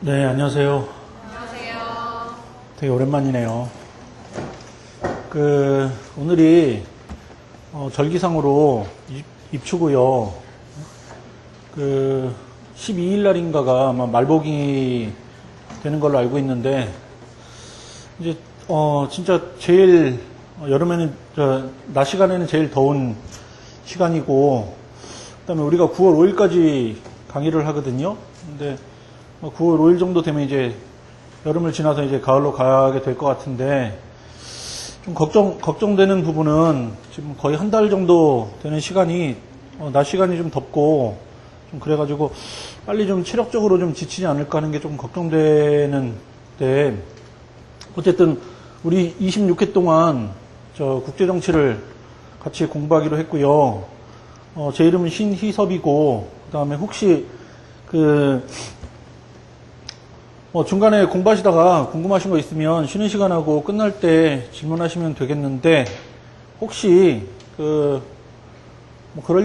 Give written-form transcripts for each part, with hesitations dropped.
네, 안녕하세요. 안녕하세요. 되게 오랜만이네요. 오늘이, 절기상으로 입추고요. 12일 날인가가 아마 말복이 되는 걸로 알고 있는데, 이제, 진짜 제일, 여름에는, 낮 시간에는 제일 더운 시간이고, 그 다음에 우리가 9월 5일까지 강의를 하거든요. 근데, 9월 5일 정도 되면 이제 여름을 지나서 이제 가을로 가게 될 것 같은데 좀 걱정되는 부분은 지금 거의 한 달 정도 되는 시간이 낮 시간이 좀 덥고 좀 그래가지고 빨리 좀 체력적으로 좀 지치지 않을까 하는 게 조금 걱정되는데 어쨌든 우리 26회 동안 저 국제정치를 같이 공부하기로 했고요. 제 이름은 신희섭이고 그 다음에 혹시 중간에 공부하시다가 궁금하신 거 있으면 쉬는 시간하고 끝날 때 질문하시면 되겠는데, 혹시, 그럴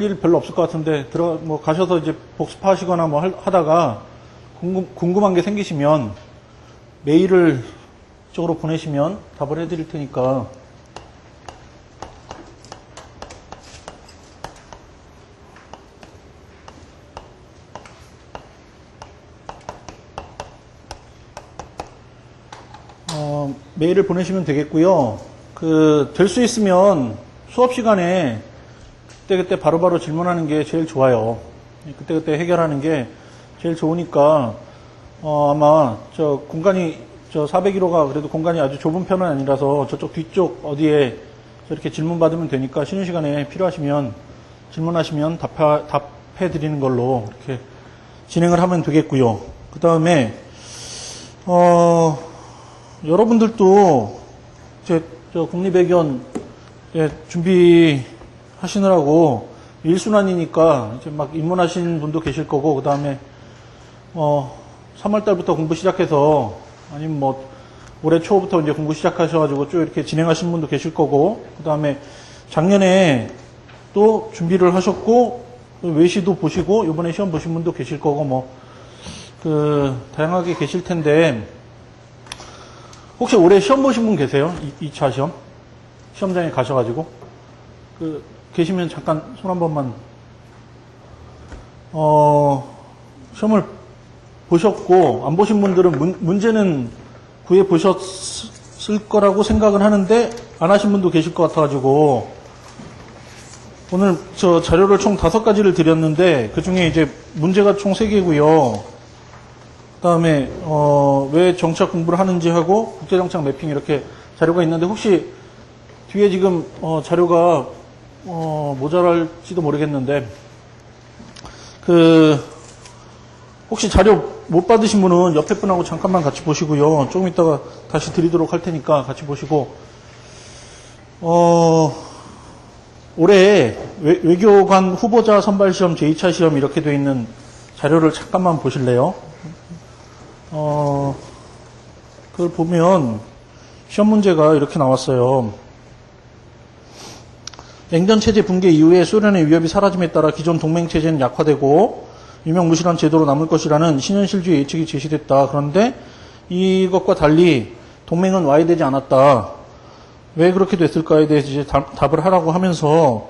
일 별로 없을 것 같은데, 가셔서 이제 복습하시거나 하다가 궁금한 게 생기시면 메일을 쪽으로 보내시면 답을 해드릴 테니까, 메일을 보내시면 되겠고요. 될 수 있으면 수업 시간에 그때그때 바로바로 질문하는 게 제일 좋아요. 그때그때 해결하는 게 제일 좋으니까, 아마 공간이 401호가 그래도 공간이 아주 좁은 편은 아니라서 저쪽 뒤쪽 어디에 저렇게 질문 받으면 되니까 쉬는 시간에 필요하시면 질문하시면 답해 드리는 걸로 이렇게 진행을 하면 되겠고요. 그 다음에, 여러분들도 국립외견 준비하시느라고 1순환이니까 이제 막 입문하신 분도 계실 거고, 그 다음에 3월달부터 공부 시작해서 아니면 올해 초부터 이제 공부 시작하셔가지고 쭉 이렇게 진행하신 분도 계실 거고, 그 다음에 작년에 또 준비를 하셨고 외시도 보시고 이번에 시험 보신 분도 계실 거고 다양하게 계실 텐데. 혹시 올해 시험 보신 분 계세요? 2차 시험? 시험장에 가셔가지고? 계시면 잠깐 손 한 번만. 시험을 보셨고, 안 보신 분들은 문제는 구해 보셨을 거라고 생각은 하는데, 안 하신 분도 계실 것 같아가지고, 오늘 자료를 총 5가지를 드렸는데, 그 중에 이제 문제가 총 3개고요. 그 다음에 왜 정치학 공부를 하는지 하고 국제정치학 매핑 이렇게 자료가 있는데, 혹시 뒤에 지금 자료가 모자랄지도 모르겠는데 혹시 자료 못 받으신 분은 옆에 분하고 잠깐만 같이 보시고요. 조금 이따가 다시 드리도록 할 테니까 같이 보시고, 올해 외교관 후보자 선발시험 제2차 시험 이렇게 되어 있는 자료를 잠깐만 보실래요? 그걸 보면 시험 문제가 이렇게 나왔어요. 냉전체제 붕괴 이후에 소련의 위협이 사라짐에 따라 기존 동맹체제는 약화되고 유명무실한 제도로 남을 것이라는 신현실주의 예측이 제시됐다. 그런데 이것과 달리 동맹은 와해되지 않았다. 왜 그렇게 됐을까에 대해서 이제 답을 하라고 하면서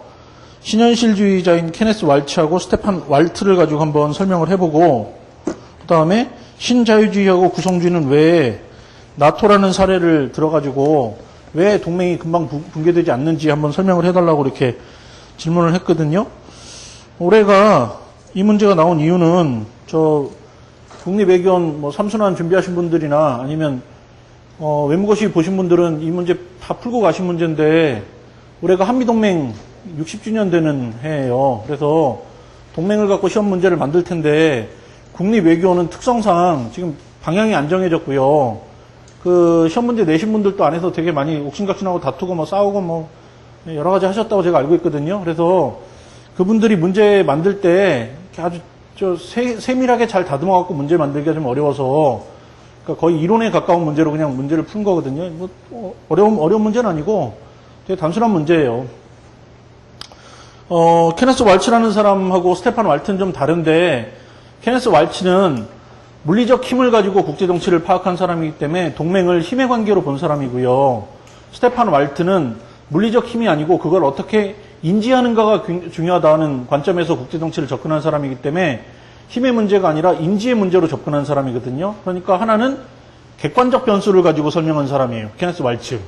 신현실주의자인 케네스 왈츠하고 스테판 왈트를 가지고 한번 설명을 해보고, 그 다음에 신자유주의하고 구성주의는 왜 나토라는 사례를 들어가지고 왜 동맹이 금방 붕괴되지 않는지 한번 설명을 해달라고 이렇게 질문을 했거든요. 올해가 이 문제가 나온 이유는 국립외견 3순환 준비하신 분들이나 아니면 외무고시 보신 분들은 이 문제 다 풀고 가신 문제인데, 올해가 한미동맹 60주년 되는 해예요. 그래서 동맹을 갖고 시험 문제를 만들 텐데, 국립외교는 특성상 지금 방향이 안 정해졌고요. 시험 문제 내신 분들도 안에서 되게 많이 옥신각신하고 다투고 싸우고 여러 가지 하셨다고 제가 알고 있거든요. 그래서 그분들이 문제 만들 때 아주 세밀하게 잘 다듬어갖고 문제 만들기가 좀 어려워서, 그러니까 거의 이론에 가까운 문제로 그냥 문제를 푼 거거든요. 어려운 문제는 아니고 되게 단순한 문제예요. 케네스 왈츠라는 사람하고 스테판 왈트는 좀 다른데, 케네스 왈츠는 물리적 힘을 가지고 국제정치를 파악한 사람이기 때문에 동맹을 힘의 관계로 본 사람이고요. 스테판 왈트는 물리적 힘이 아니고 그걸 어떻게 인지하는가가 중요하다는 관점에서 국제정치를 접근한 사람이기 때문에 힘의 문제가 아니라 인지의 문제로 접근한 사람이거든요. 그러니까 하나는 객관적 변수를 가지고 설명한 사람이에요. 케네스 왈츠.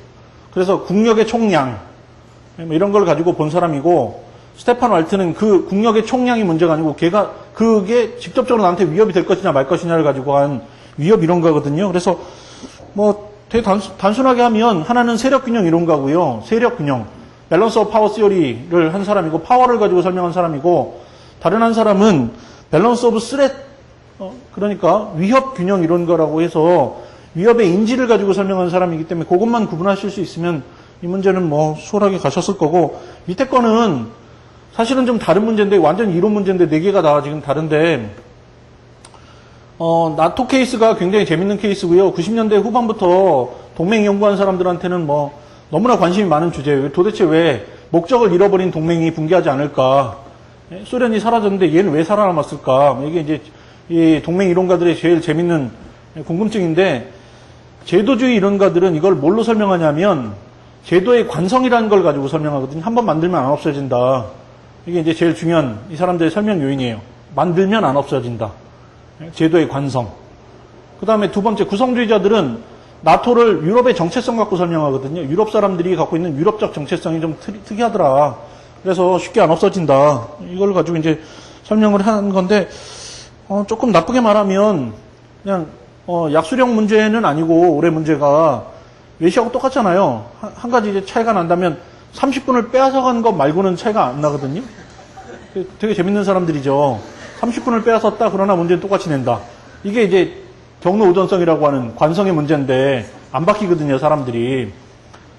그래서 국력의 총량 이런 걸 가지고 본 사람이고, 스테판 왈트는 그 국력의 총량이 문제가 아니고 그게 직접적으로 나한테 위협이 될 것이냐 말 것이냐를 가지고 한 위협 이론가거든요. 그래서 뭐 되게 단순하게 하면 하나는 세력균형 이론가고요. 세력균형, 밸런스 오브 파워 시어리를 한 사람이고 파워를 가지고 설명한 사람이고, 다른 한 사람은 밸런스 오브 스렛, 그러니까 위협균형 이론가라고 해서 위협의 인지를 가지고 설명한 사람이기 때문에 그것만 구분하실 수 있으면 이 문제는 뭐 수월하게 가셨을 거고, 밑에 거는 사실은 좀 다른 문제인데, 완전 이론 문제인데 4개가 다 지금 다른데, 나토 케이스가 굉장히 재밌는 케이스고요. 90년대 후반부터 동맹 연구한 사람들한테는 뭐 너무나 관심이 많은 주제예요. 도대체 왜 목적을 잃어버린 동맹이 붕괴하지 않을까? 소련이 사라졌는데 얘는 왜 살아남았을까? 이게 이제 이 동맹 이론가들의 제일 재밌는 궁금증인데, 제도주의 이론가들은 이걸 뭘로 설명하냐면 제도의 관성이라는 걸 가지고 설명하거든요. 한번 만들면 안 없어진다. 이게 이제 제일 중요한 이 사람들의 설명 요인이에요. 만들면 안 없어진다. 제도의 관성. 그 다음에 두 번째, 구성주의자들은 나토를 유럽의 정체성 갖고 설명하거든요. 유럽 사람들이 갖고 있는 유럽적 정체성이 좀 특이하더라. 그래서 쉽게 안 없어진다. 이걸 가지고 이제 설명을 하는 건데, 조금 나쁘게 말하면 그냥 약수령 문제는 아니고 올해 문제가 외시하고 똑같잖아요. 한 가지 이제 차이가 난다면 30분을 빼앗아간 것 말고는 차이가 안 나거든요. 되게 재밌는 사람들이죠. 30분을 빼앗았다, 그러나 문제는 똑같이 낸다. 이게 이제 경로 우전성이라고 하는 관성의 문제인데 안 바뀌거든요, 사람들이.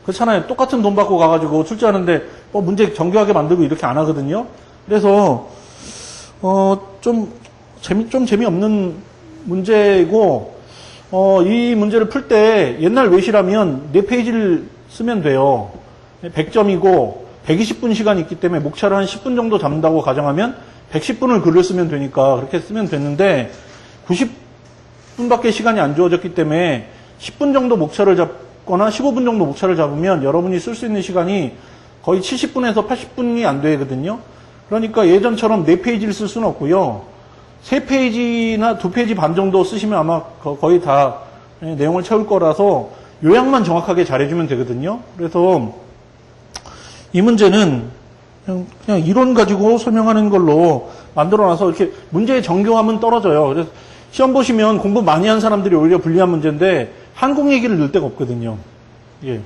그렇잖아요. 똑같은 돈 받고 가가지고 출제하는데 문제 정교하게 만들고 이렇게 안 하거든요. 그래서 좀 재미없는 문제고, 이 문제를 풀 때 옛날 외시라면 4페이지를 쓰면 돼요. 100점이고 120분 시간이 있기 때문에 목차를 한 10분 정도 잡는다고 가정하면 110분을 글을 쓰면 되니까 그렇게 쓰면 됐는데, 90분밖에 시간이 안 주어졌기 때문에 10분 정도 목차를 잡거나 15분 정도 목차를 잡으면 여러분이 쓸 수 있는 시간이 거의 70분에서 80분이 안 되거든요. 그러니까 예전처럼 4페이지를 쓸 수는 없고요. 3페이지나 2페이지 반 정도 쓰시면 아마 거의 다 내용을 채울 거라서 요약만 정확하게 잘해주면 되거든요. 그래서 이 문제는 그냥 이론 가지고 설명하는 걸로 만들어놔서 이렇게 문제의 정교함은 떨어져요. 그래서 시험 보시면 공부 많이 한 사람들이 오히려 불리한 문제인데 한국 얘기를 넣을 데가 없거든요. 예.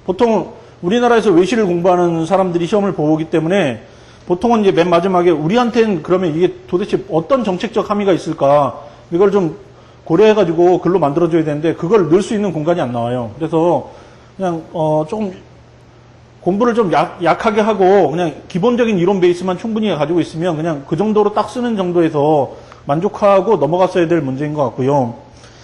보통 우리나라에서 외시를 공부하는 사람들이 시험을 보기 때문에 보통은 이제 맨 마지막에 우리한테는 그러면 이게 도대체 어떤 정책적 함의가 있을까, 이걸 좀 고려해가지고 글로 만들어줘야 되는데 그걸 넣을 수 있는 공간이 안 나와요. 그래서 그냥 좀 공부를 좀 약하게 하고 그냥 기본적인 이론 베이스만 충분히 가지고 있으면 그냥 그 정도로 딱 쓰는 정도에서 만족하고 넘어갔어야 될 문제인 것 같고요.